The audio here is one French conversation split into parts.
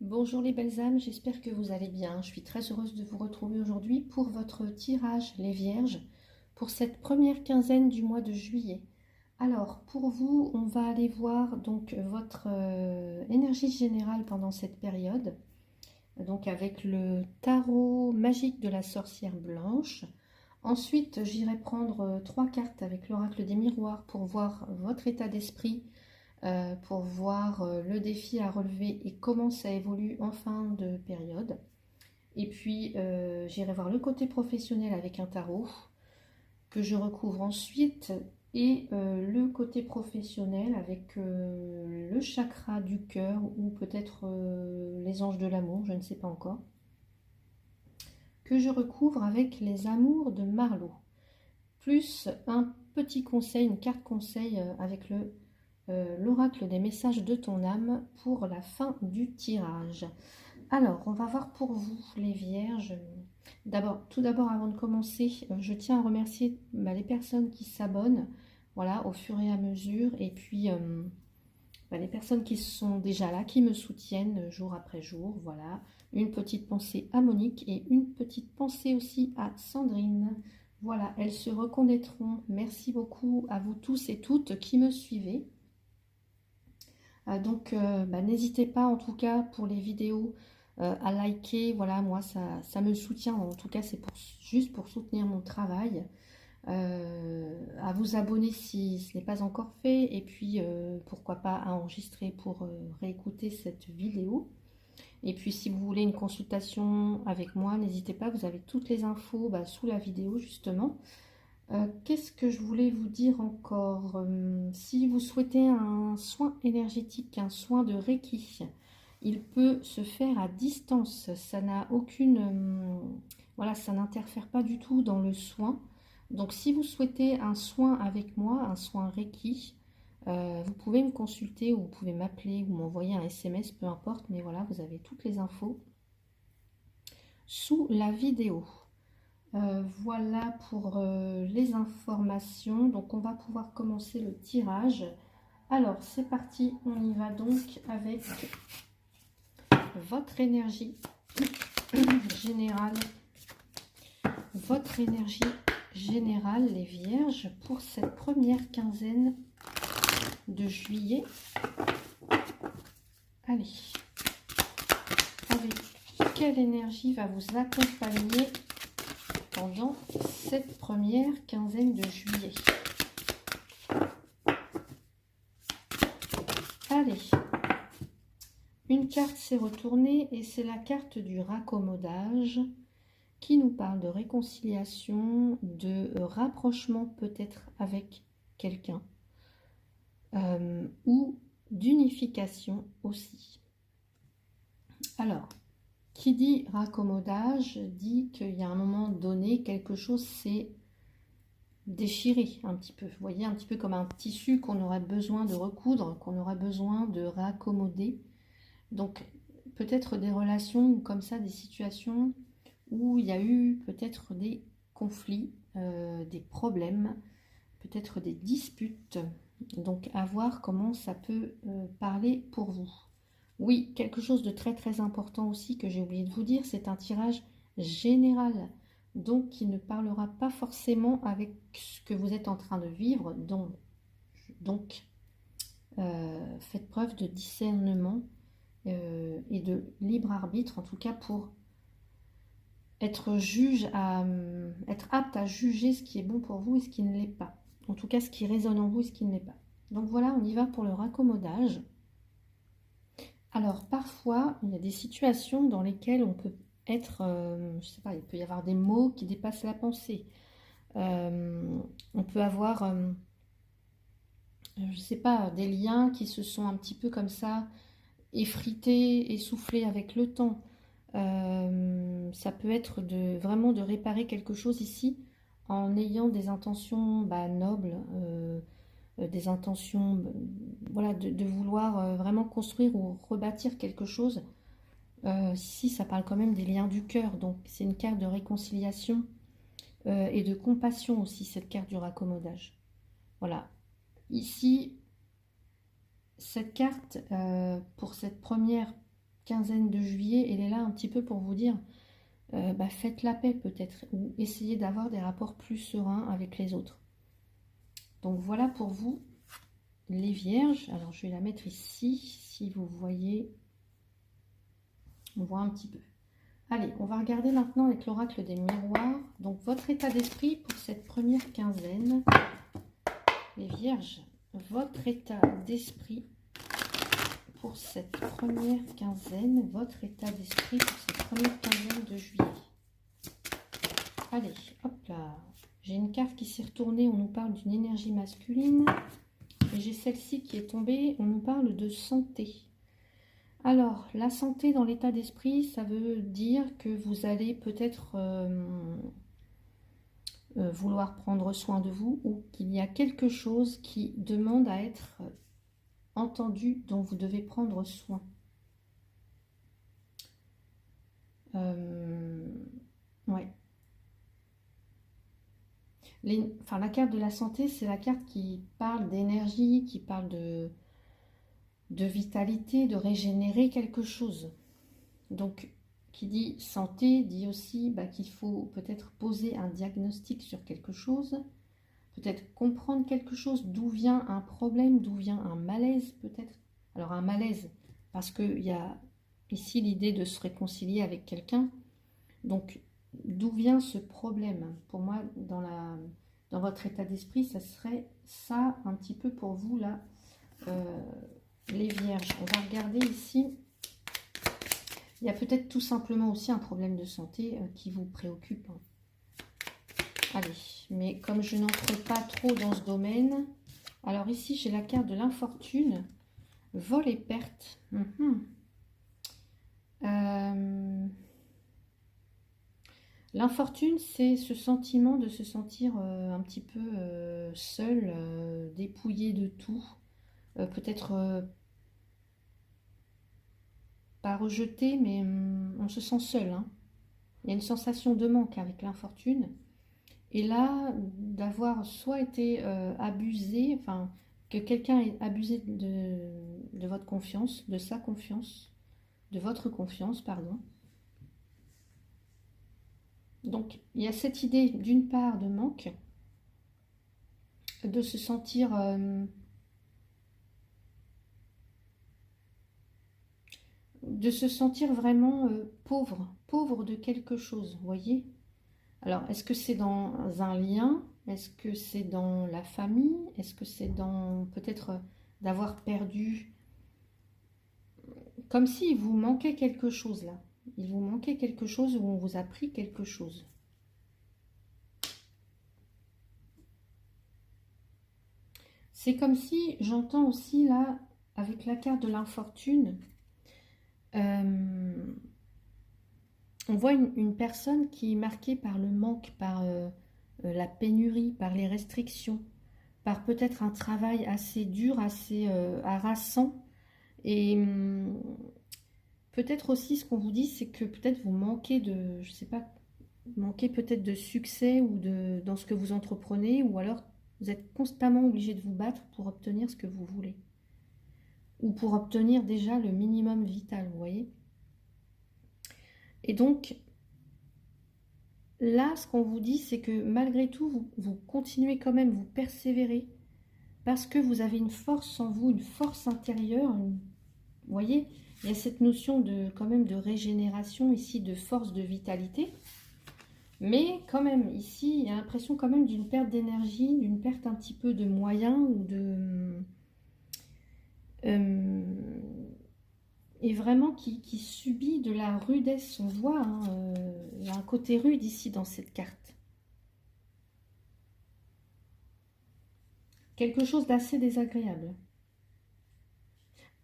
Bonjour les belles âmes, j'espère que vous allez bien. Je suis très heureuse de vous retrouver aujourd'hui pour votre tirage les Vierges pour cette première quinzaine du mois de juillet. Alors pour vous, on va aller voir donc votre énergie générale pendant cette période, donc avec le tarot magique de la sorcière blanche. Ensuite, j'irai prendre trois cartes avec l'oracle des miroirs pour voir votre état d'esprit, pour voir le défi à relever et comment ça évolue en fin de période. Et puis j'irai voir le côté professionnel avec un tarot que je recouvre ensuite et le côté professionnel avec le chakra du cœur ou peut-être les anges de l'amour, je ne sais pas encore, que je recouvre avec les amours de Marlowe. Plus un petit conseil, une carte conseil avec l'oracle des messages de ton âme pour la fin du tirage. Alors, on va voir pour vous, les Vierges. Tout d'abord, avant de commencer, je tiens à remercier les personnes qui s'abonnent, voilà, au fur et à mesure, et puis les personnes qui sont déjà là, qui me soutiennent jour après jour, voilà. Une petite pensée à Monique et une petite pensée aussi à Sandrine. Voilà, elles se reconnaîtront. Merci beaucoup à vous tous et toutes qui me suivez. Donc, n'hésitez pas en tout cas pour les vidéos à liker. Voilà, moi ça me soutient. En tout cas, c'est juste pour soutenir mon travail. À vous abonner si ce n'est pas encore fait. Et puis, pourquoi pas à enregistrer pour réécouter cette vidéo. Et puis, si vous voulez une consultation avec moi, n'hésitez pas. Vous avez toutes les infos sous la vidéo justement. Qu'est-ce que je voulais vous dire encore? Si vous souhaitez un soin énergétique, un soin de Reiki, il peut se faire à distance. Ça n'a voilà, ça n'interfère pas du tout dans le soin. Donc, si vous souhaitez un soin avec moi, un soin Reiki, vous pouvez me consulter ou vous pouvez m'appeler ou m'envoyer un SMS, peu importe. Mais voilà, vous avez toutes les infos sous la vidéo. Voilà pour les informations. Donc on va pouvoir commencer le tirage. Alors c'est parti, on y va donc avec votre énergie générale. Votre énergie générale, les Vierges, pour cette première quinzaine de juillet. Allez, avec quelle énergie va vous accompagner pendant cette première quinzaine de juillet? Allez, une carte s'est retournée et c'est la carte du raccommodage qui nous parle de réconciliation, de rapprochement peut-être avec quelqu'un ou d'unification aussi. Alors, qui dit raccommodage dit qu'il y a un moment donné, quelque chose s'est déchiré un petit peu. Vous voyez, un petit peu comme un tissu qu'on aurait besoin de recoudre, qu'on aurait besoin de raccommoder. Donc, peut-être des relations comme ça, des situations où il y a eu peut-être des conflits, des problèmes, peut-être des disputes. Donc, à voir comment ça peut parler pour vous. Oui, quelque chose de très très important aussi que j'ai oublié de vous dire, c'est un tirage général, donc qui ne parlera pas forcément avec ce que vous êtes en train de vivre. Donc faites preuve de discernement et de libre arbitre, en tout cas pour être être apte à juger ce qui est bon pour vous et ce qui ne l'est pas. En tout cas, ce qui résonne en vous et ce qui ne l'est pas. Donc voilà, on y va pour le raccommodage. Alors, parfois, il y a des situations dans lesquelles on peut être, je ne sais pas, il peut y avoir des mots qui dépassent la pensée. On peut avoir, je ne sais pas, des liens qui se sont un petit peu comme ça effrités, essoufflés avec le temps. Ça peut être vraiment de réparer quelque chose ici en ayant des intentions nobles, des intentions voilà, de vouloir vraiment construire ou rebâtir quelque chose. Ici, ça parle quand même des liens du cœur, donc c'est une carte de réconciliation et de compassion aussi, cette carte du raccommodage. Voilà. Ici, cette carte, pour cette première quinzaine de juillet, elle est là un petit peu pour vous dire, faites la paix peut-être, ou essayez d'avoir des rapports plus sereins avec les autres. Donc voilà pour vous, les vierges. Alors je vais la mettre ici, si vous voyez, on voit un petit peu. Allez, on va regarder maintenant avec l'oracle des miroirs. Donc votre état d'esprit pour cette première quinzaine. Les vierges, votre état d'esprit pour cette première quinzaine, votre état d'esprit pour cette première quinzaine de juillet. Allez, hop là. J'ai une carte qui s'est retournée, on nous parle d'une énergie masculine. Et j'ai celle-ci qui est tombée, on nous parle de santé. Alors, la santé dans l'état d'esprit, ça veut dire que vous allez peut-être vouloir prendre soin de vous, ou qu'il y a quelque chose qui demande à être entendu, dont vous devez prendre soin. Ouais. La carte de la santé, c'est la carte qui parle d'énergie, qui parle de vitalité, de régénérer quelque chose. Donc, qui dit santé, dit aussi qu'il faut peut-être poser un diagnostic sur quelque chose, peut-être comprendre quelque chose, d'où vient un problème, d'où vient un malaise peut-être. Alors un malaise, parce qu'il y a ici l'idée de se réconcilier avec quelqu'un. Donc, d'où vient ce problème? Pour moi, dans votre état d'esprit, ça serait ça un petit peu pour vous, là, les vierges. On va regarder ici. Il y a peut-être tout simplement aussi un problème de santé qui vous préoccupe. Allez, mais comme je n'entre pas trop dans ce domaine, alors ici j'ai la carte de l'infortune, vol et perte. L'infortune, c'est ce sentiment de se sentir un petit peu seul, dépouillé de tout, peut-être pas rejeté, mais on se sent seul. Hein. Il y a une sensation de manque avec l'infortune. Et là, d'avoir soit été abusé, enfin, que quelqu'un ait abusé de votre confiance, de sa confiance, de votre confiance, pardon. Donc, il y a cette idée, d'une part, de manque, de se sentir vraiment pauvre de quelque chose, vous voyez. Alors, est-ce que c'est dans un lien? Est-ce que c'est dans la famille? Est-ce que c'est dans peut-être d'avoir perdu, comme s'il vous manquait quelque chose là. Il vous manquait quelque chose ou on vous a pris quelque chose. C'est comme si, j'entends aussi là, avec la carte de l'infortune, on voit une personne qui est marquée par le manque, par la pénurie, par les restrictions, par peut-être un travail assez dur, assez harassant. Et peut-être aussi ce qu'on vous dit, c'est que peut-être vous manquez de, je sais pas, manquez peut-être de succès ou dans ce que vous entreprenez, ou alors vous êtes constamment obligé de vous battre pour obtenir ce que vous voulez. Ou pour obtenir déjà le minimum vital, vous voyez. Et donc, là, ce qu'on vous dit, c'est que malgré tout, vous continuez quand même, vous persévérez, parce que vous avez une force en vous, une force intérieure. Vous voyez, il y a cette notion quand même de régénération ici, de force, de vitalité. Mais quand même, ici, il y a l'impression quand même d'une perte d'énergie, d'une perte un petit peu de moyens ou de... et vraiment qui subit de la rudesse, on voit, hein, il y a un côté rude ici dans cette carte. Quelque chose d'assez désagréable.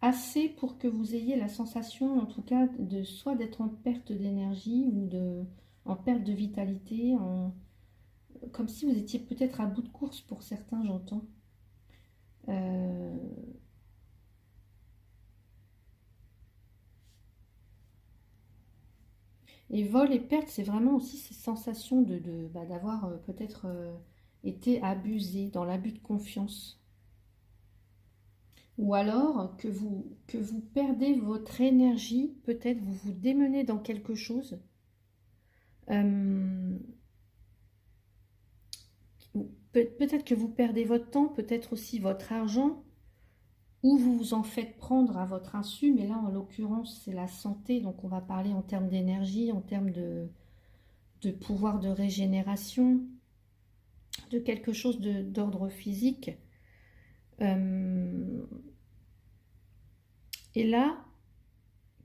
Assez pour que vous ayez la sensation, en tout cas, de soit d'être en perte d'énergie ou en perte de vitalité, comme si vous étiez peut-être à bout de course pour certains, j'entends. Et vol et perte, c'est vraiment aussi ces sensations d'avoir peut-être été abusé dans l'abus de confiance. Ou alors que vous perdez votre énergie, peut-être vous vous démenez dans quelque chose. Peut-être que vous perdez votre temps, peut-être aussi votre argent, ou vous vous en faites prendre à votre insu, mais là en l'occurrence c'est la santé, donc on va parler en termes d'énergie, en termes de pouvoir de régénération, de quelque chose d'ordre physique. Et là,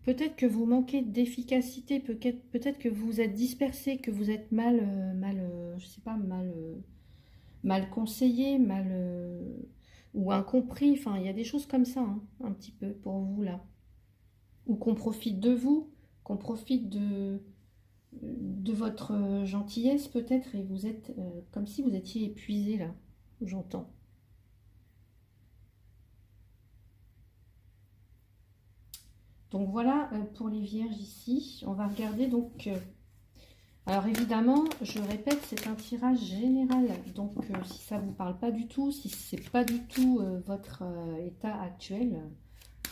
peut-être que vous manquez d'efficacité, peut-être que vous êtes dispersé, que vous êtes je sais pas, mal conseillé, ou incompris. Enfin, il y a des choses comme ça, hein, un petit peu pour vous là. Ou qu'on profite de vous, qu'on profite de votre gentillesse peut-être, et vous êtes comme si vous étiez épuisé là, j'entends. Donc voilà pour les vierges ici. On va regarder donc... alors évidemment, je répète, c'est un tirage général. Donc si ça ne vous parle pas du tout, si c'est pas du tout votre état actuel,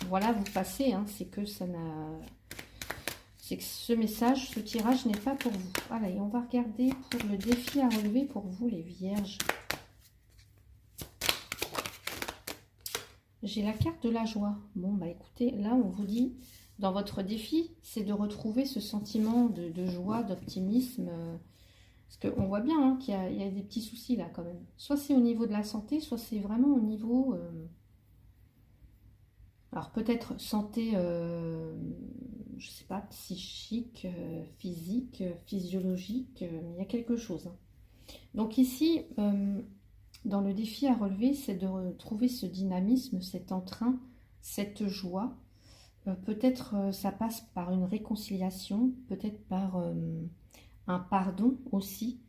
voilà, vous passez. Hein, c'est que ça n'a... C'est que ce message, ce tirage n'est pas pour vous. Allez, on va regarder pour le défi à relever pour vous les vierges. J'ai la carte de la joie. Bon, bah écoutez, là on vous dit, dans votre défi, c'est de retrouver ce sentiment de joie, d'optimisme. Parce qu'on voit bien hein, qu'il y a des petits soucis là quand même. Soit c'est au niveau de la santé, soit c'est vraiment au niveau... alors peut-être santé, je sais pas, psychique, physique, physiologique, il y a quelque chose. Hein. Donc ici... dans le défi à relever, c'est de retrouver ce dynamisme, cet entrain, cette joie. Peut-être ça passe par une réconciliation, peut-être par un pardon aussi,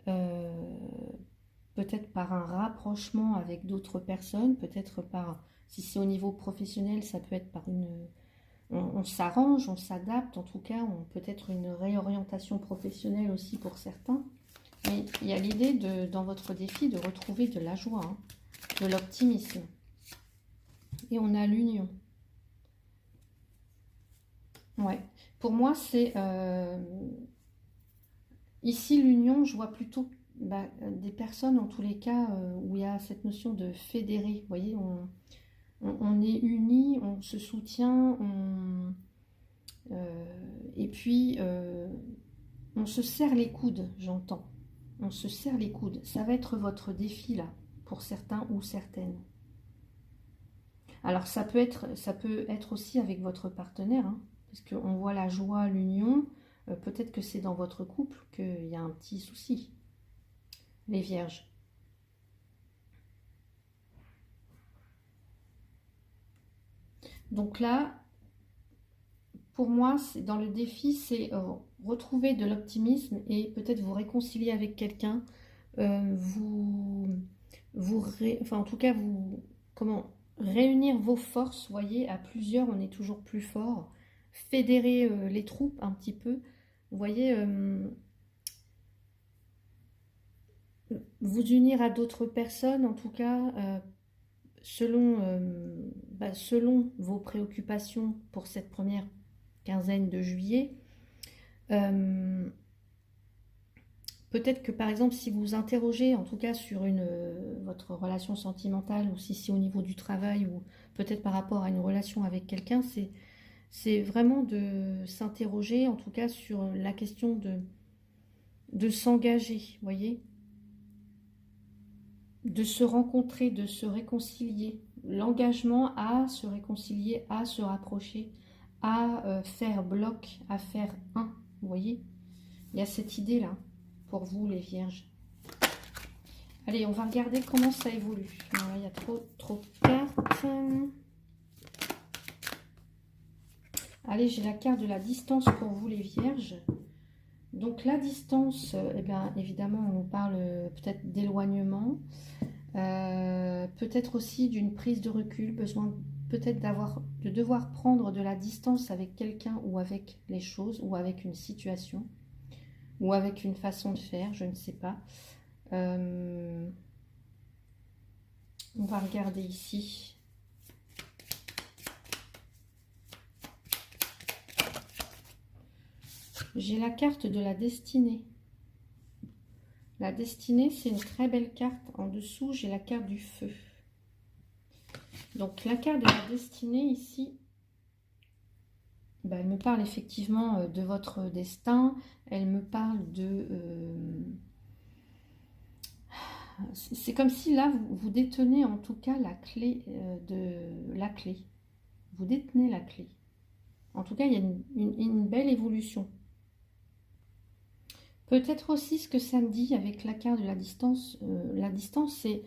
peut-être par un rapprochement avec d'autres personnes, peut-être par, si c'est au niveau professionnel, ça peut être par une... On s'arrange, on s'adapte, en tout cas, peut-être une réorientation professionnelle aussi pour certains. Mais il y a l'idée, dans votre défi, de retrouver de la joie, hein, de l'optimisme. Et on a l'union. Ouais. Pour moi, c'est... ici, l'union, je vois plutôt des personnes, en tous les cas, où il y a cette notion de fédérer. Vous voyez, on est unis, on se soutient, et puis, on se serre les coudes, j'entends. On se serre les coudes. Ça va être votre défi là, pour certains ou certaines. Alors ça peut être aussi avec votre partenaire, hein, parce qu'on voit la joie, l'union. Peut-être que c'est dans votre couple qu'il y a un petit souci. Les vierges. Donc là, pour moi, dans le défi, c'est retrouver de l'optimisme et peut-être vous réconcilier avec quelqu'un. Enfin en tout cas réunir vos forces, vous voyez, à plusieurs on est toujours plus fort, fédérer les troupes un petit peu, vous voyez, vous unir à d'autres personnes en tout cas, selon vos préoccupations pour cette première quinzaine de juillet. Peut-être que par exemple si vous interrogez en tout cas sur votre relation sentimentale ou si c'est au niveau du travail ou peut-être par rapport à une relation avec quelqu'un, c'est vraiment de s'interroger en tout cas sur la question de s'engager, vous voyez, de se rencontrer, de se réconcilier, l'engagement à se réconcilier, à se rapprocher, à faire bloc, à faire un, vous voyez, il y a cette idée là. Pour vous les vierges. Allez, on va regarder comment ça évolue. Voilà, il y a trop de cartes. Allez, j'ai la carte de la distance pour vous les vierges. Donc la distance, eh bien, évidemment, on parle peut-être d'éloignement. Peut-être aussi d'une prise de recul, besoin peut-être de devoir prendre de la distance avec quelqu'un ou avec les choses ou avec une situation. Ou avec une façon de faire, je ne sais pas. On va regarder ici. J'ai la carte de la destinée. La destinée, c'est une très belle carte. En dessous, j'ai la carte du feu. Donc, la carte de la destinée, ici, elle me parle effectivement de votre destin. Elle me parle de... c'est comme si là, vous détenez en tout cas la clé de la clé. Vous détenez la clé. En tout cas, il y a une belle évolution. Peut-être aussi ce que ça me dit avec la carte de la distance, c'est...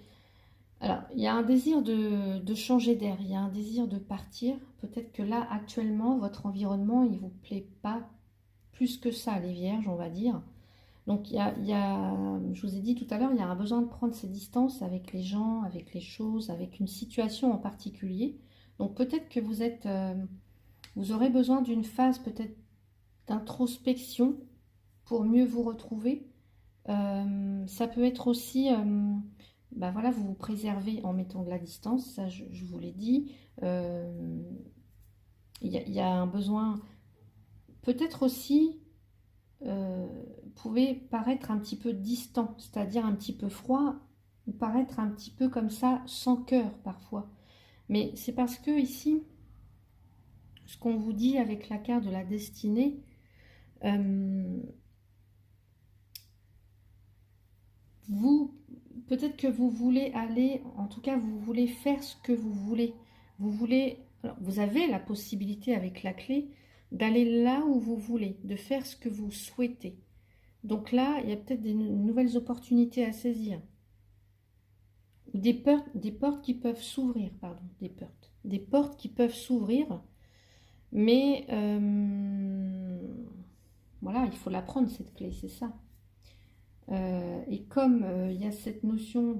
Alors, il y a un désir de changer d'air, il y a un désir de partir. Peut-être que là, actuellement, votre environnement, il ne vous plaît pas plus que ça, les vierges, on va dire. Donc, je vous ai dit tout à l'heure, il y a un besoin de prendre ses distances avec les gens, avec les choses, avec une situation en particulier. Donc, peut-être que vous aurez besoin d'une phase peut-être d'introspection pour mieux vous retrouver. Ça peut être aussi, voilà, vous vous préservez en mettant de la distance, ça je vous l'ai dit. Il y a un besoin, peut-être aussi, pouvez paraître un petit peu distant, c'est-à-dire un petit peu froid, ou paraître un petit peu comme ça, sans cœur parfois. Mais c'est parce que ici, ce qu'on vous dit avec la carte de la destinée, peut-être que vous voulez aller, en tout cas vous voulez faire ce que vous voulez. Alors, vous avez la possibilité avec la clé d'aller là où vous voulez, de faire ce que vous souhaitez. Donc là, il y a peut-être des nouvelles opportunités à saisir. Des portes qui peuvent s'ouvrir, pardon, des portes qui peuvent s'ouvrir, mais voilà, il faut la prendre cette clé, c'est ça. Et comme il y a cette notion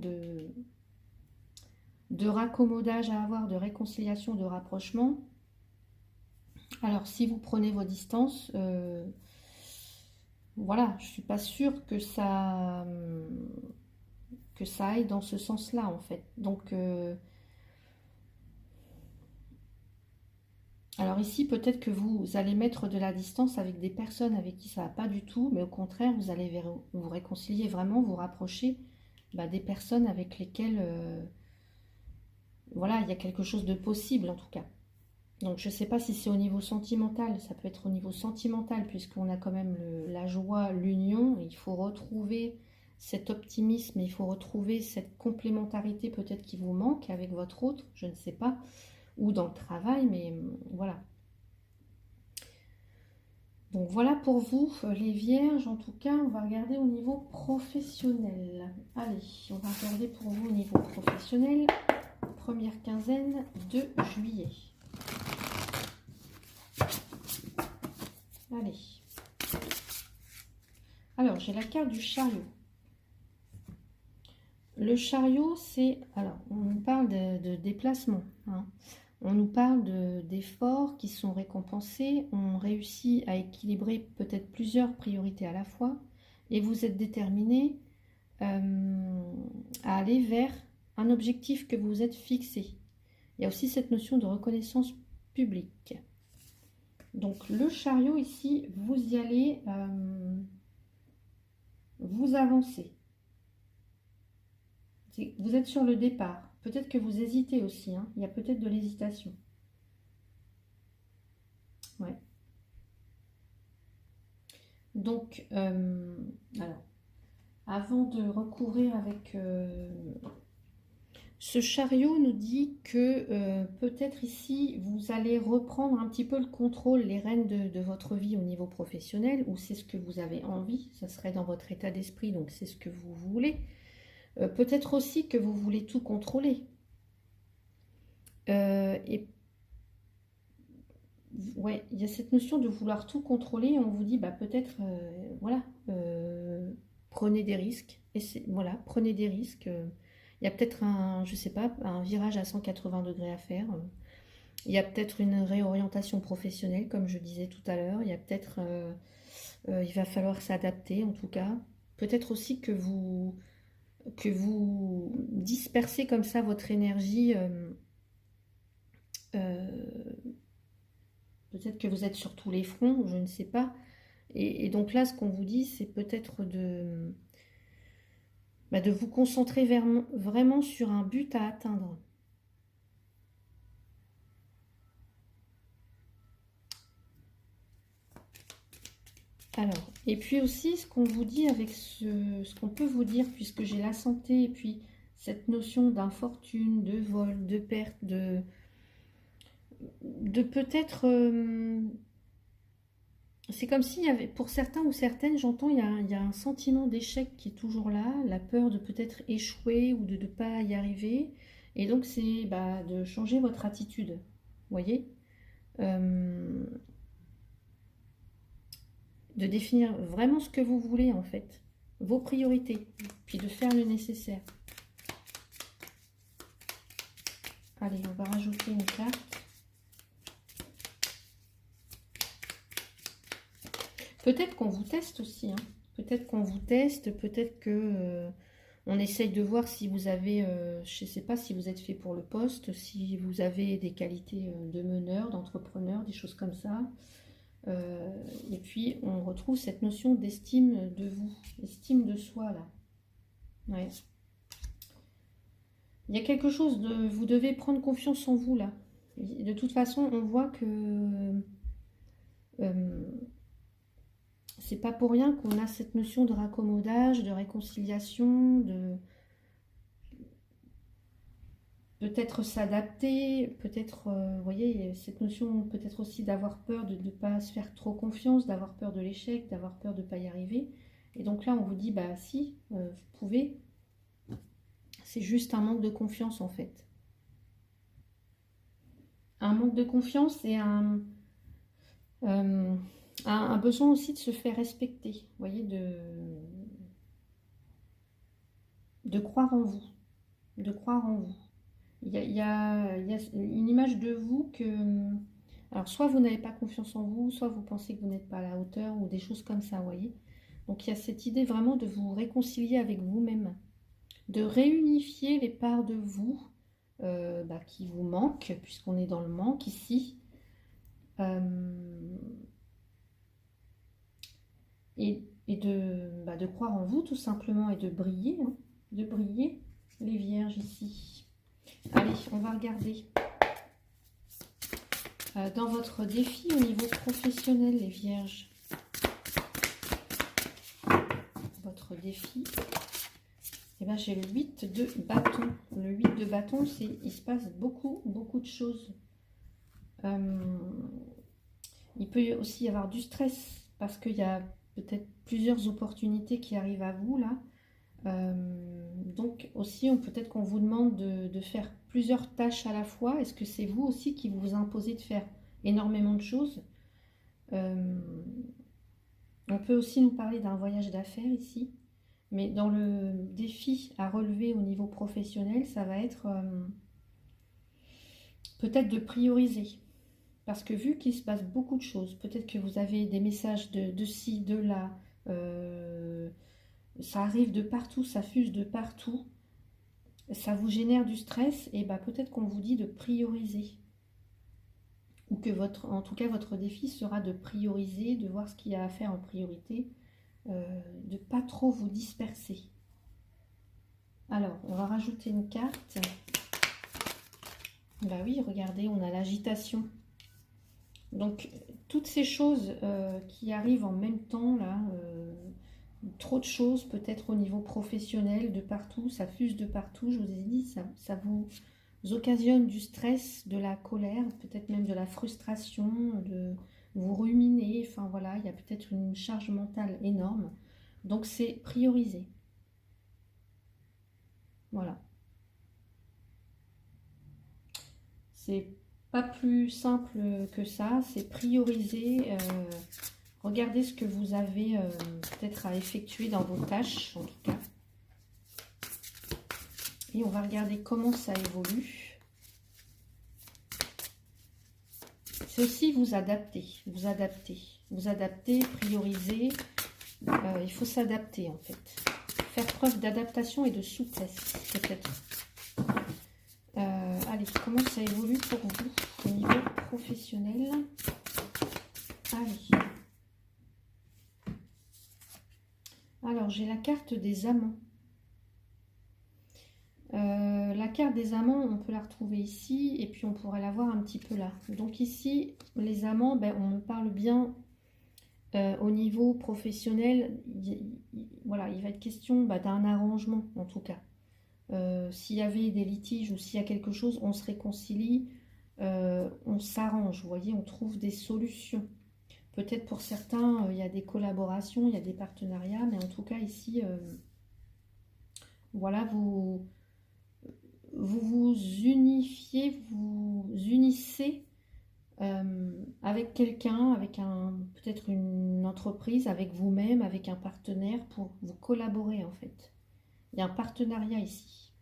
de raccommodage à avoir, de réconciliation, de rapprochement, alors si vous prenez vos distances, voilà, je ne suis pas sûre que ça aille dans ce sens-là en fait. Donc, alors ici, peut-être que vous allez mettre de la distance avec des personnes avec qui ça ne va pas du tout, mais au contraire, vous allez vous réconcilier vraiment, vous rapprocher des personnes avec lesquelles, voilà, il y a quelque chose de possible en tout cas. Donc je ne sais pas si c'est au niveau sentimental, ça peut être au niveau sentimental, puisqu'on a quand même la joie, l'union, il faut retrouver cet optimisme, il faut retrouver cette complémentarité peut-être qui vous manque avec votre autre, je ne sais pas, ou dans le travail, mais voilà. Donc voilà pour vous, les vierges. En tout cas, on va regarder au niveau professionnel. Allez, on va regarder pour vous au niveau professionnel. Première quinzaine de juillet. Allez. Alors, j'ai la carte du chariot. Le chariot, c'est... Alors, on nous parle de déplacement, hein. On nous parle d'efforts qui sont récompensés. On réussit à équilibrer peut-être plusieurs priorités à la fois. Et vous êtes déterminé à aller vers un objectif que vous êtes fixé. Il y a aussi cette notion de reconnaissance publique. Donc le chariot ici, vous y allez, vous avancez. Vous êtes sur le départ. Peut-être que vous hésitez aussi, hein. Il y a peut-être de l'hésitation. Ouais. Donc, alors, avant de recouvrir avec... ce chariot nous dit que peut-être ici, vous allez reprendre un petit peu le contrôle, les rênes de votre vie au niveau professionnel, ou c'est ce que vous avez envie, ça serait dans votre état d'esprit, donc c'est ce que vous voulez. Peut-être aussi que vous voulez tout contrôler. Et ouais, il y a cette notion de vouloir tout contrôler. On vous dit, peut-être, voilà, prenez des risques. Et voilà, prenez des risques. Il y a peut-être je sais pas, un virage à 180 degrés à faire. Il y a peut-être une réorientation professionnelle, comme je disais tout à l'heure. Il y a peut-être, il va falloir s'adapter, en tout cas. Peut-être aussi que vous dispersez comme ça votre énergie. Peut-être que vous êtes sur tous les fronts, je ne sais pas. Et donc là, ce qu'on vous dit, c'est peut-être de vous concentrer vraiment sur un but à atteindre. Alors, et puis aussi, ce qu'on vous dit avec ce qu'on peut vous dire, puisque j'ai la santé, et puis cette notion d'infortune, de vol, de perte, de peut-être... c'est comme s'il y avait, pour certains ou certaines, j'entends, il y a un sentiment d'échec qui est toujours là, la peur de peut-être échouer ou de ne pas y arriver. Et donc, c'est de changer votre attitude, vous voyez. De définir vraiment ce que vous voulez, en fait, vos priorités, puis de faire le nécessaire. Allez, on va rajouter une carte. Peut-être qu'on vous teste aussi, hein. Peut-être qu'on vous teste, peut-être que on essaye de voir si vous avez, je ne sais pas si vous êtes fait pour le poste, si vous avez des qualités de meneur, d'entrepreneur, des choses comme ça. Et puis on retrouve cette notion d'estime de vous, estime de soi là. Ouais. Il y a quelque chose de... Vous devez prendre confiance en vous là. De toute façon, on voit que... c'est pas pour rien qu'on a cette notion de raccommodage, de réconciliation, de peut-être s'adapter, peut-être, vous voyez, cette notion peut-être aussi d'avoir peur de ne pas se faire trop confiance, d'avoir peur de l'échec, d'avoir peur de ne pas y arriver. Et donc là, on vous dit, bah si, vous pouvez. C'est juste un manque de confiance en fait. Un manque de confiance et un besoin aussi de se faire respecter, vous voyez, de croire en vous, de croire en vous. Il y a une image de vous que, alors soit vous n'avez pas confiance en vous, soit vous pensez que vous n'êtes pas à la hauteur ou des choses comme ça, vous voyez. Donc il y a cette idée vraiment de vous réconcilier avec vous-même, de réunifier les parts de vous qui vous manquent, puisqu'on est dans le manque ici. Et de croire en vous tout simplement et de briller, hein, de briller les vierges ici. Allez, on va regarder dans votre défi au niveau professionnel, les vierges. Votre défi, et ben j'ai le 8 de bâton. Le 8 de bâton, c'est il se passe beaucoup de choses. Il peut aussi y avoir du stress parce qu'il y a peut-être plusieurs opportunités qui arrivent à vous là. Donc aussi, peut-être qu'on vous demande de faire plusieurs tâches à la fois. Est-ce que c'est vous aussi qui vous imposez de faire énormément de choses? On peut aussi nous parler d'un voyage d'affaires ici. Mais dans le défi à relever au niveau professionnel, ça va être peut-être de prioriser. Parce que vu qu'il se passe beaucoup de choses, peut-être que vous avez des messages de ci, de là, ça arrive de partout, ça fuse de partout, ça vous génère du stress, et peut-être qu'on vous dit de prioriser. Ou que en tout cas votre défi sera de prioriser, de voir ce qu'il y a à faire en priorité, de ne pas trop vous disperser. Alors, on va rajouter une carte. Bah oui, regardez, on a l'agitation. Donc, toutes ces choses qui arrivent en même temps, là, trop de choses, peut-être au niveau professionnel, de partout, ça fuse de partout, je vous ai dit, ça vous occasionne du stress, de la colère, peut-être même de la frustration, de vous ruminer, enfin voilà, il y a peut-être une charge mentale énorme. Donc, c'est prioriser. Voilà. C'est pas plus simple que ça, c'est prioriser, regardez ce que vous avez peut-être à effectuer dans vos tâches, en tout cas. Et on va regarder comment ça évolue. C'est aussi vous adapter, prioriser. Il faut s'adapter en fait. Faire preuve d'adaptation et de souplesse, peut-être. Allez, comment ça évolue pour vous au niveau professionnel? Allez. Alors, j'ai la carte des amants. La carte des amants, on peut la retrouver ici et puis on pourrait la voir un petit peu là. Donc ici, les amants, ben, on me parle bien au niveau professionnel. Voilà, il va être question d'un arrangement en tout cas. S'il y avait des litiges ou s'il y a quelque chose, on se réconcilie, on s'arrange, vous voyez, on trouve des solutions. Peut-être pour certains, il y a des collaborations, il y a des partenariats, mais en tout cas ici, voilà, vous unifiez, vous unissez avec quelqu'un, avec peut-être une entreprise, avec vous-même, avec un partenaire pour vous collaborer en fait. Il y a un partenariat ici.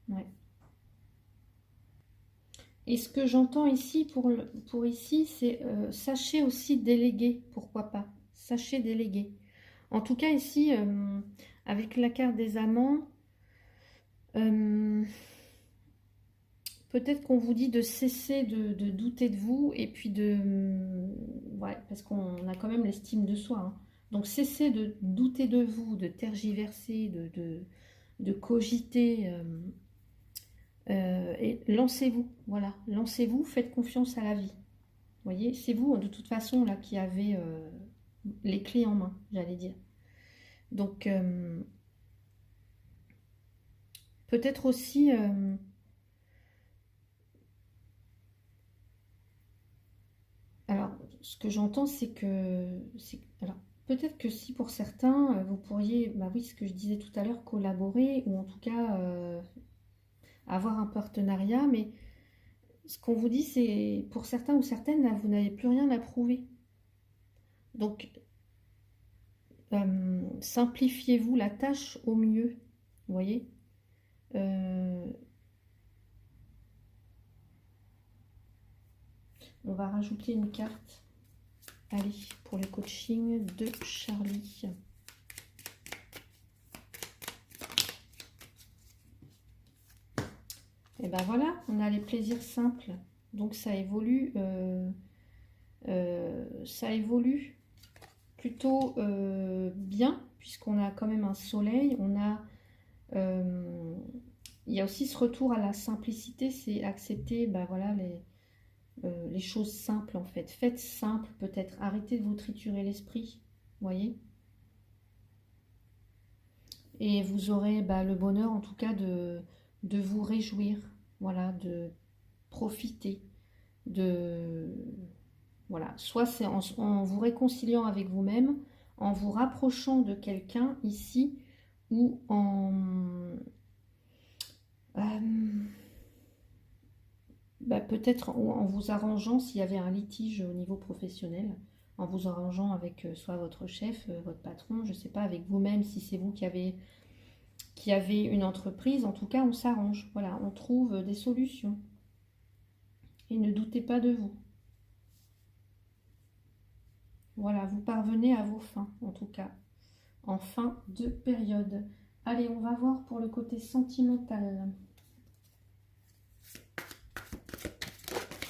Ouais. Et ce que j'entends ici pour ici, c'est sachez aussi déléguer, pourquoi pas. Sachez déléguer. En tout cas ici, avec la carte des amants, peut-être qu'on vous dit de cesser de douter de vous et puis ouais, parce qu'on a quand même l'estime de soi. Hein. Donc cessez de douter de vous, de tergiverser, de cogiter et lancez-vous. Voilà, lancez-vous, faites confiance à la vie. Vous voyez, c'est vous de toute façon là qui avez les clés en main, j'allais dire. Donc peut-être aussi... alors, ce que j'entends, c'est que... Alors, peut-être que si pour certains, vous pourriez, bah oui, ce que je disais tout à l'heure, collaborer, ou en tout cas avoir un partenariat, mais ce qu'on vous dit, c'est pour certains ou certaines, là, vous n'avez plus rien à prouver. Donc, simplifiez-vous la tâche au mieux, vous voyez. On va rajouter une carte. Allez, pour le coaching de Charlie. Et ben voilà, on a les plaisirs simples. Donc ça évolue plutôt bien, puisqu'on a quand même un soleil. Il y a aussi ce retour à la simplicité, c'est accepter ben voilà, les choses simples en fait. Faites simple peut-être, arrêtez de vous triturer l'esprit, voyez. Et vous aurez le bonheur en tout cas de vous réjouir, voilà, de profiter, voilà, soit c'est en vous réconciliant avec vous-même, en vous rapprochant de quelqu'un ici, ou peut-être en vous arrangeant s'il y avait un litige au niveau professionnel, en vous arrangeant avec soit votre chef, votre patron, je ne sais pas, avec vous-même si c'est vous qui avez une entreprise, en tout cas on s'arrange, voilà, on trouve des solutions. Et ne doutez pas de vous. Voilà, vous parvenez à vos fins, en tout cas, en fin de période. Allez, on va voir pour le côté sentimental.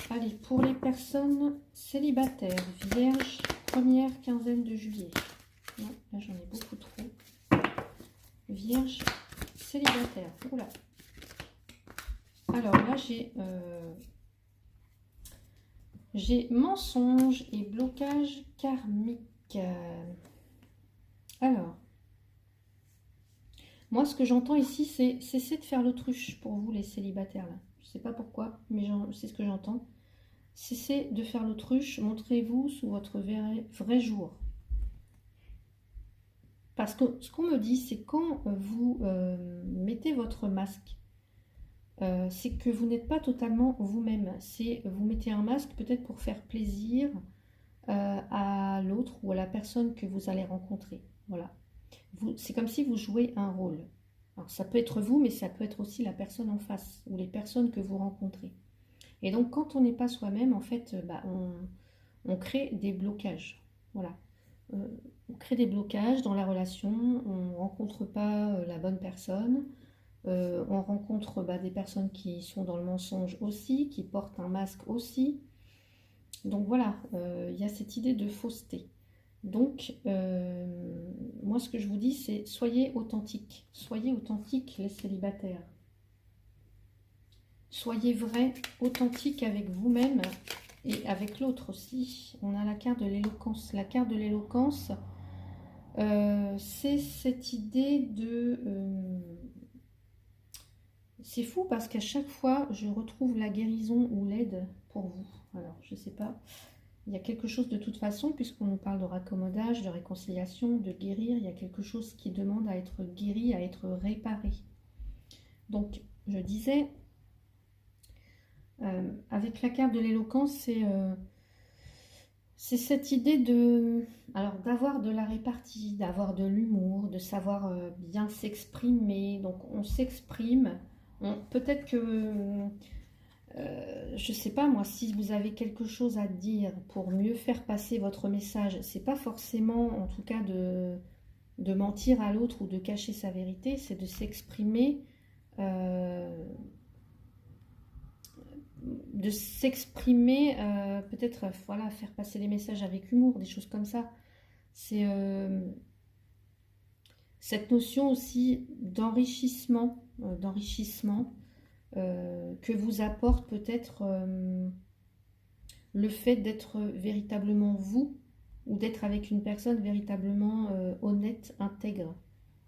Allez, pour les personnes célibataires, vierge, première quinzaine de juillet. Non, là j'en ai beaucoup trop. Vierge, célibataire. Oula. Alors là, j'ai mensonge et blocage karmique. Alors, moi ce que j'entends ici, c'est cesser de faire l'autruche pour vous les célibataires là. Je ne sais pas pourquoi, mais c'est ce que j'entends. Cessez de faire l'autruche, montrez-vous sous votre vrai jour. Parce que ce qu'on me dit, c'est quand vous mettez votre masque, c'est que vous n'êtes pas totalement vous-même. Vous mettez un masque peut-être pour faire plaisir à l'autre ou à la personne que vous allez rencontrer. Voilà. C'est comme si vous jouez un rôle. Alors ça peut être vous, mais ça peut être aussi la personne en face ou les personnes que vous rencontrez. Et donc quand on n'est pas soi-même, en fait, on crée des blocages. Voilà. On crée des blocages dans la relation, on ne rencontre pas la bonne personne. On rencontre des personnes qui sont dans le mensonge aussi, qui portent un masque aussi. Donc voilà, il y a cette idée de fausseté. Donc, moi, ce que je vous dis, c'est soyez authentiques. Soyez authentiques, les célibataires. Soyez vrais, authentiques avec vous-même et avec l'autre aussi. On a la carte de l'éloquence. La carte de l'éloquence, c'est cette idée de... c'est fou parce qu'à chaque fois, je retrouve la guérison ou l'aide pour vous. Alors, je ne sais pas. Il y a quelque chose de toute façon, puisqu'on nous parle de raccommodage, de réconciliation, de guérir. Il y a quelque chose qui demande à être guéri, à être réparé. Donc, je disais, avec la carte de l'éloquence, c'est cette idée de, alors, d'avoir de la répartie, d'avoir de l'humour, de savoir bien s'exprimer. Donc, on s'exprime. Peut-être que... je sais pas moi, si vous avez quelque chose à dire pour mieux faire passer votre message, c'est pas forcément en tout cas de mentir à l'autre ou de cacher sa vérité, c'est de s'exprimer, peut-être voilà, faire passer les messages avec humour, des choses comme ça. C'est cette notion aussi d'enrichissement que vous apporte peut-être le fait d'être véritablement vous ou d'être avec une personne véritablement honnête, intègre.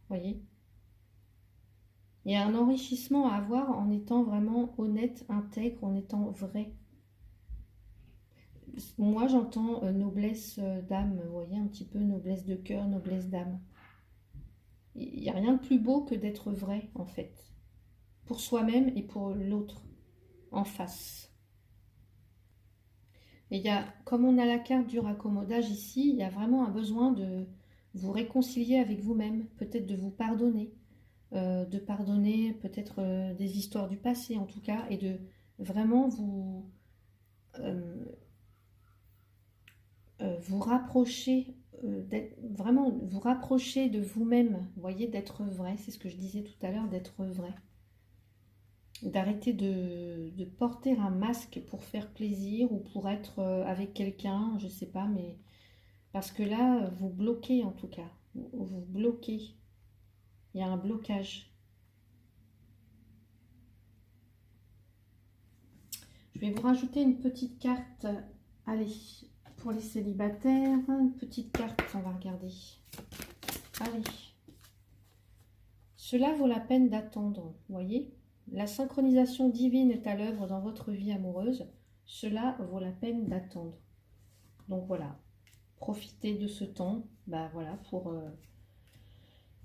Voyez, il y a un enrichissement à avoir en étant vraiment honnête, intègre, en étant vrai. Moi, j'entends noblesse d'âme, vous voyez, un petit peu noblesse de cœur, noblesse d'âme. Il n'y a rien de plus beau que d'être vrai, en fait, pour soi-même et pour l'autre en face. Et il y a, comme on a la carte du raccommodage ici, il y a vraiment un besoin de vous réconcilier avec vous-même, peut-être de vous pardonner, de pardonner peut-être des histoires du passé en tout cas, et de vraiment vous rapprocher, vraiment vous rapprocher de vous-même, vous voyez, d'être vrai, c'est ce que je disais tout à l'heure, d'être vrai. D'arrêter de porter un masque pour faire plaisir ou pour être avec quelqu'un, je sais pas, mais parce que là, vous bloquez en tout cas, vous bloquez, il y a un blocage. Je vais vous rajouter une petite carte, allez, pour les célibataires, une petite carte, on va regarder. Allez, cela vaut la peine d'attendre, vous voyez ? La synchronisation divine est à l'œuvre dans votre vie amoureuse. Cela vaut la peine d'attendre. Donc voilà, profitez de ce temps. Bah voilà, pour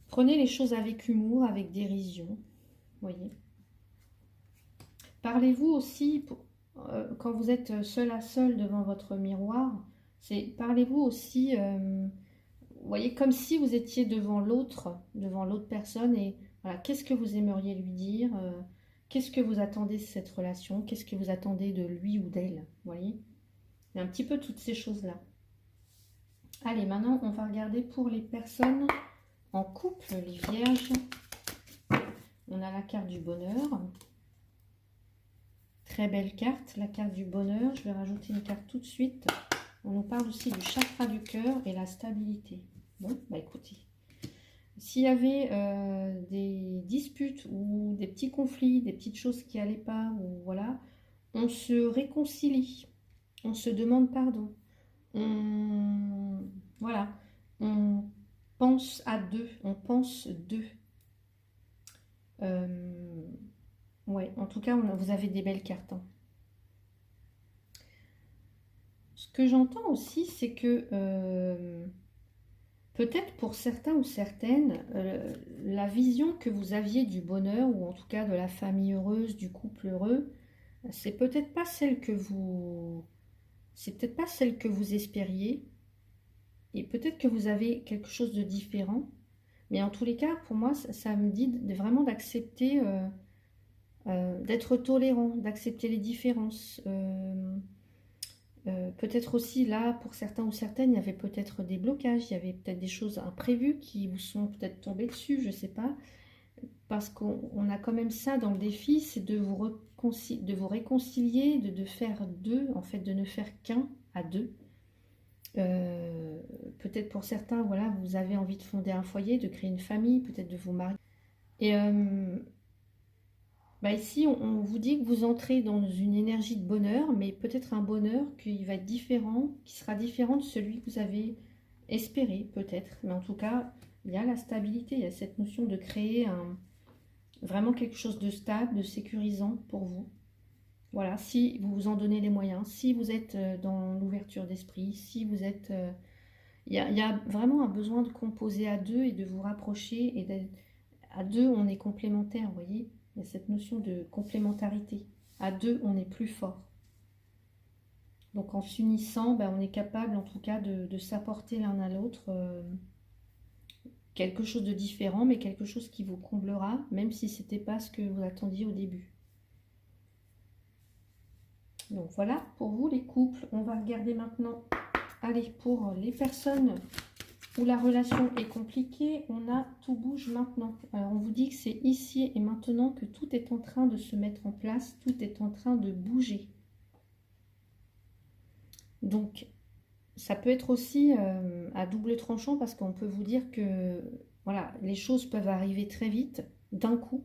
prenez les choses avec humour, avec dérision. Voyez. Parlez-vous aussi quand vous êtes seul à seul devant votre miroir. Parlez-vous aussi. Vous voyez, comme si vous étiez devant l'autre personne et voilà, qu'est-ce que vous aimeriez lui dire, qu'est-ce que vous attendez de cette relation, qu'est-ce que vous attendez de lui ou d'elle, vous voyez, il y a un petit peu toutes ces choses-là. Allez, maintenant, on va regarder pour les personnes en couple, les vierges. On a la carte du bonheur. Très belle carte, la carte du bonheur. Je vais rajouter une carte tout de suite. On nous parle aussi du chakra du cœur et la stabilité. Bon, bah écoutez, s'il y avait des disputes ou des petits conflits, des petites choses qui n'allaient pas, ou voilà, on se réconcilie, on se demande pardon, voilà, on pense à deux, on pense deux. Ouais, en tout cas, vous avez des belles cartes. Hein. Ce que j'entends aussi, c'est que peut-être pour certains ou certaines, la vision que vous aviez du bonheur, ou en tout cas de la famille heureuse, du couple heureux, c'est peut-être pas celle que vous... C'est peut-être pas celle que vous espériez. Et peut-être que vous avez quelque chose de différent. Mais en tous les cas, pour moi, ça me dit vraiment d'accepter, d'être tolérant, d'accepter les différences. Peut-être aussi là, pour certains ou certaines, il y avait peut-être des blocages, il y avait peut-être des choses imprévues qui vous sont peut-être tombées dessus, je ne sais pas. Parce qu'on a quand même ça dans le défi, c'est de vous réconcilier, de faire deux, en fait, de ne faire qu'un à deux. Peut-être pour certains, voilà, vous avez envie de fonder un foyer, de créer une famille, peut-être de vous marier. Et bah ici, on vous dit que vous entrez dans une énergie de bonheur, mais peut-être un bonheur qui va être différent, qui sera différent de celui que vous avez espéré, peut-être. Mais en tout cas, il y a la stabilité, il y a cette notion de créer vraiment quelque chose de stable, de sécurisant pour vous. Voilà, si vous vous en donnez les moyens, si vous êtes dans l'ouverture d'esprit, si vous êtes... il y a vraiment un besoin de composer à deux et de vous rapprocher. Et à deux, on est complémentaires, vous voyez. Il y a cette notion de complémentarité. À deux, on est plus fort. Donc en s'unissant, ben, on est capable en tout cas de s'apporter l'un à l'autre quelque chose de différent, mais quelque chose qui vous comblera, même si ce n'était pas ce que vous attendiez au début. Donc voilà, pour vous les couples, on va regarder maintenant, allez, pour les personnes où la relation est compliquée, on a tout bouge maintenant. Alors on vous dit que c'est ici et maintenant que tout est en train de se mettre en place, tout est en train de bouger. Donc ça peut être aussi à double tranchant parce qu'on peut vous dire que voilà, les choses peuvent arriver très vite, d'un coup,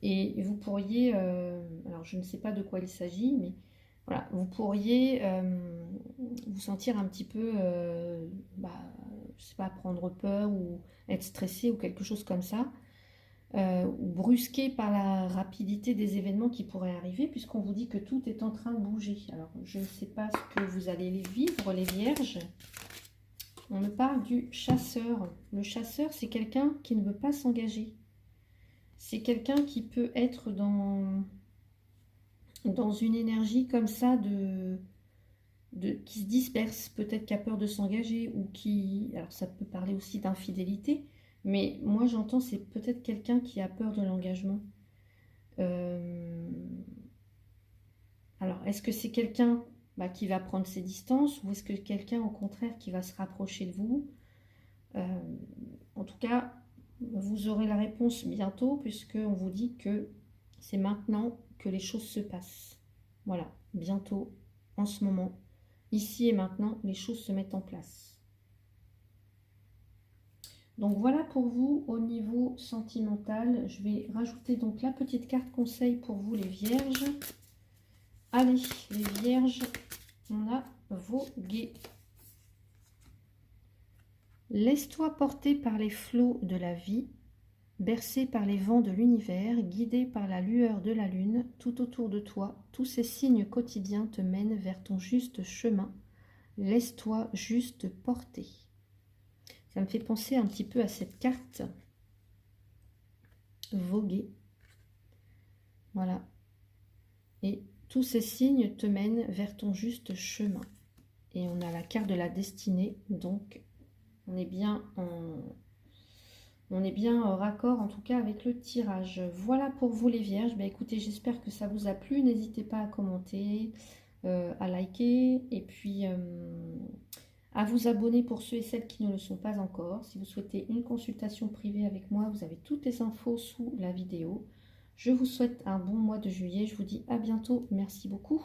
et vous pourriez, alors je ne sais pas de quoi il s'agit, mais voilà, vous pourriez vous sentir un petit peu, je sais pas, prendre peur ou être stressé ou quelque chose comme ça, ou brusqué par la rapidité des événements qui pourraient arriver, puisqu'on vous dit que tout est en train de bouger. Alors, je ne sais pas ce que vous allez vivre, les vierges. On me parle du chasseur. Le chasseur, c'est quelqu'un qui ne veut pas s'engager. C'est quelqu'un qui peut être dans une énergie comme ça qui se disperse, peut-être qui a peur de s'engager ou qui... Alors ça peut parler aussi d'infidélité, mais moi j'entends c'est peut-être quelqu'un qui a peur de l'engagement. Alors est-ce que c'est quelqu'un qui va prendre ses distances ou est-ce que quelqu'un au contraire qui va se rapprocher de vous? En tout cas, vous aurez la réponse bientôt puisqu'on vous dit que c'est maintenant que les choses se passent. Voilà, bientôt, en ce moment. Ici et maintenant, les choses se mettent en place. Donc voilà pour vous au niveau sentimental. Je vais rajouter donc la petite carte conseil pour vous les vierges. Allez, les vierges, on a voguer. Laisse-toi porter par les flots de la vie, bercé par les vents de l'univers, guidé par la lueur de la lune, tout autour de toi, tous ces signes quotidiens te mènent vers ton juste chemin. Laisse-toi juste porter. Ça me fait penser un petit peu à cette carte. Voguer. Voilà. Et tous ces signes te mènent vers ton juste chemin. Et on a la carte de la destinée, donc on est bien en raccord en tout cas avec le tirage. Voilà pour vous les vierges. Écoutez, j'espère que ça vous a plu. N'hésitez pas à commenter, à liker et puis à vous abonner pour ceux et celles qui ne le sont pas encore. Si vous souhaitez une consultation privée avec moi, vous avez toutes les infos sous la vidéo. Je vous souhaite un bon mois de juillet. Je vous dis à bientôt. Merci beaucoup.